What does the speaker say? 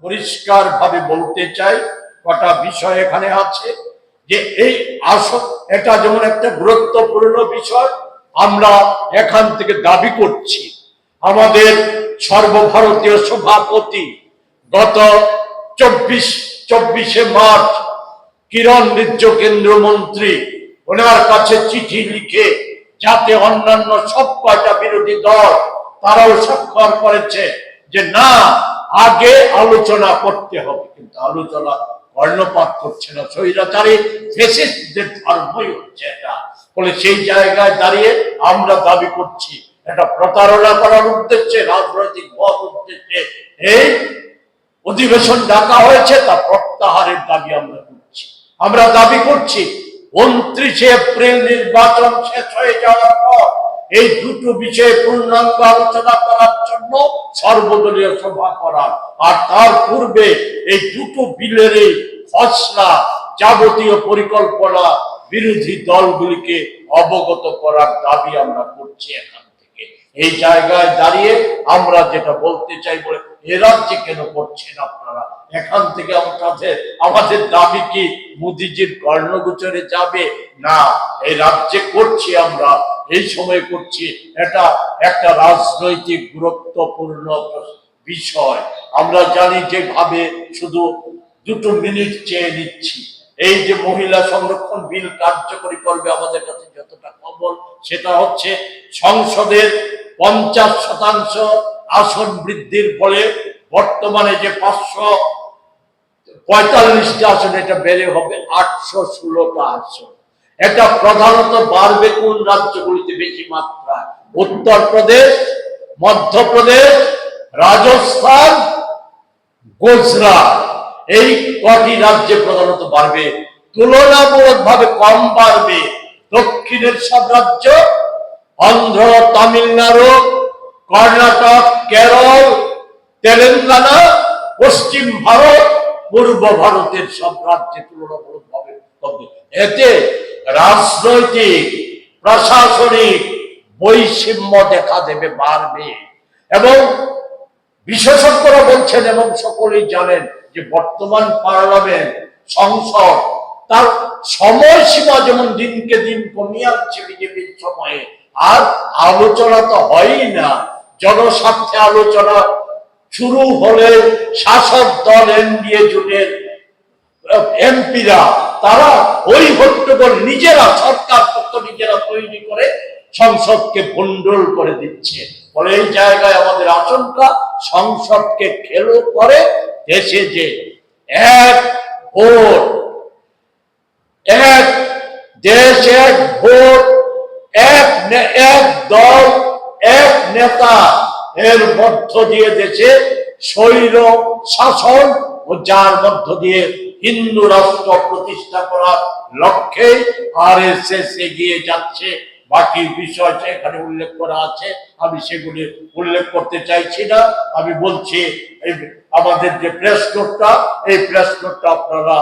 পরিষ্কার ভাবে বলতে চাই, কটা বিষয় এখানে আছে যে এই এটা যেমন একটা গুরুত্বপূর্ণ বিষয়। আমরা এখান থেকে দাবি করছি আমাদের সর্বভারতীয় সভাপতি গত 24শে মার্চ কিরণ রিজিজু কেন্দ্রমন্ত্রী ওনার কাছে চিঠি লিখে যাতে অন্যান্য সব কয়টা বিরোধী দল তারাও স্বাক্ষর করেছে যে না, আগে আলোচনা করতে হবে, কিন্তু আলোচনা কর্ণপাত করছে না। স্বৈরাচারী ফ্যাসিস্টদের ধর্মই হচ্ছে এটা। বলে সেই জায়গায় দাঁড়িয়ে আমরা দাবি করছি এটা প্রতারণা করার উদ্দেশ্যে, রাজনৈতিক মত উদ্দেশ্যে এই অধিবেশন ডাকা হয়েছে, তা প্রত্যাহারের দাবি আমরা করছি। আমরা দাবি করছি 29শে এপ্রিল নির্বাচন শেষ হয়ে যাওয়ার পর এই দুটো বিষয়ে পূর্ণাঙ্গ আলোচনা করার জন্য সর্বদলীয় সভা করার, আর তার পূর্বে এই দুটো বিলের খসড়া যাবতীয় পরিকল্পনা বিরোধী দলগুলিকে অবগত করার দাবি আমরা করছি। এখান থেকে এই জায়গায় দাঁড়িয়ে আমরা যেটা বলতে চাই, বলে এ রাজ্যে কেন করছেন আপনারা? এখান থেকে আমাদের দাবি কি মোদিজির কর্ণগোচরে যাবে? না, এই রাজ্যে করছি আমরা, এই সময় করছি। এটা একটা রাজনৈতিক গুরুত্বপূর্ণ বিষয়। আমরা জানি যেভাবে শুধু 2 মিনিট চেয়ে নিচ্ছি, এই যে মহিলা সংরক্ষণ বিল কার্যকরী করবে, আমাদের কাছে যতটা খবর সেটা হচ্ছে সংসদের 50% আসন বৃদ্ধির ফলে বর্তমানে যে 545টা আসন, এটা বেড়ে হবে 816টা আসন। এটা প্রধানত বাড়বে কোন রাজ্যগুলিতে বেশি মাত্রায়? উত্তরপ্রদেশ, মধ্যপ্রদেশ, রাজস্থান, গুজরাট, এই কটি রাজ্যে প্রধানত বাড়বে। তুলনামূলকভাবে কম বাড়বে দক্ষিণের সব রাজ্য, অন্ধ্র, তামিলনাড়ু, কর্ণাটক, কেরল, তেলেঙ্গানা, পশ্চিম ভারত, পূর্ব ভারতের সব রাজ্যে তুলনামূলকভাবে কমবে। এতে রাজনৈতিক প্রশাসনিক বৈষম্য দেখা দেবে, বাড়বে। এবং বিশেষজ্ঞরা বলছেন এবং সকলেই জানেন যে বর্তমান পার্লামেন্ট, সংসদ, তার সময়সীমা যেমন দিনকে দিন কমিয়ে আসছে বিজেপির সময়ে, আর আলোচনা তো হয়ই না। জনস্বার্থে আলোচনা শুরু হলে শাসক দল এনডিএ জোটের এমপিরা তারা ওই হট্টগোল নিজেরা, সরকার পক্ষ নিজেরা তৈরি করে সংসদকে ভণ্ডুল করে দিচ্ছে। ফলে এই জায়গায় আমাদের আশঙ্কা, সংসদকে খেলো করে দেশে যে এক ভোট, এক দেশ, এক ভোট, এক দল, এক নেতা, এর মধ্য দিয়ে দেশে স্বৈর শাসন ও যার মধ্য দিয়ে হিন্দু রাষ্ট্র প্রতিষ্ঠা করার লক্ষ্যে আরএসএস এগিয়ে যাচ্ছে। বাকি বিষয় এখানে উল্লেখ করা আছে, আমি সেগুলি উল্লেখ করতে চাইছি না। আমি বলছি আমাদের যে প্রেস নোটটা, এই প্রেস নোটটা আপনারা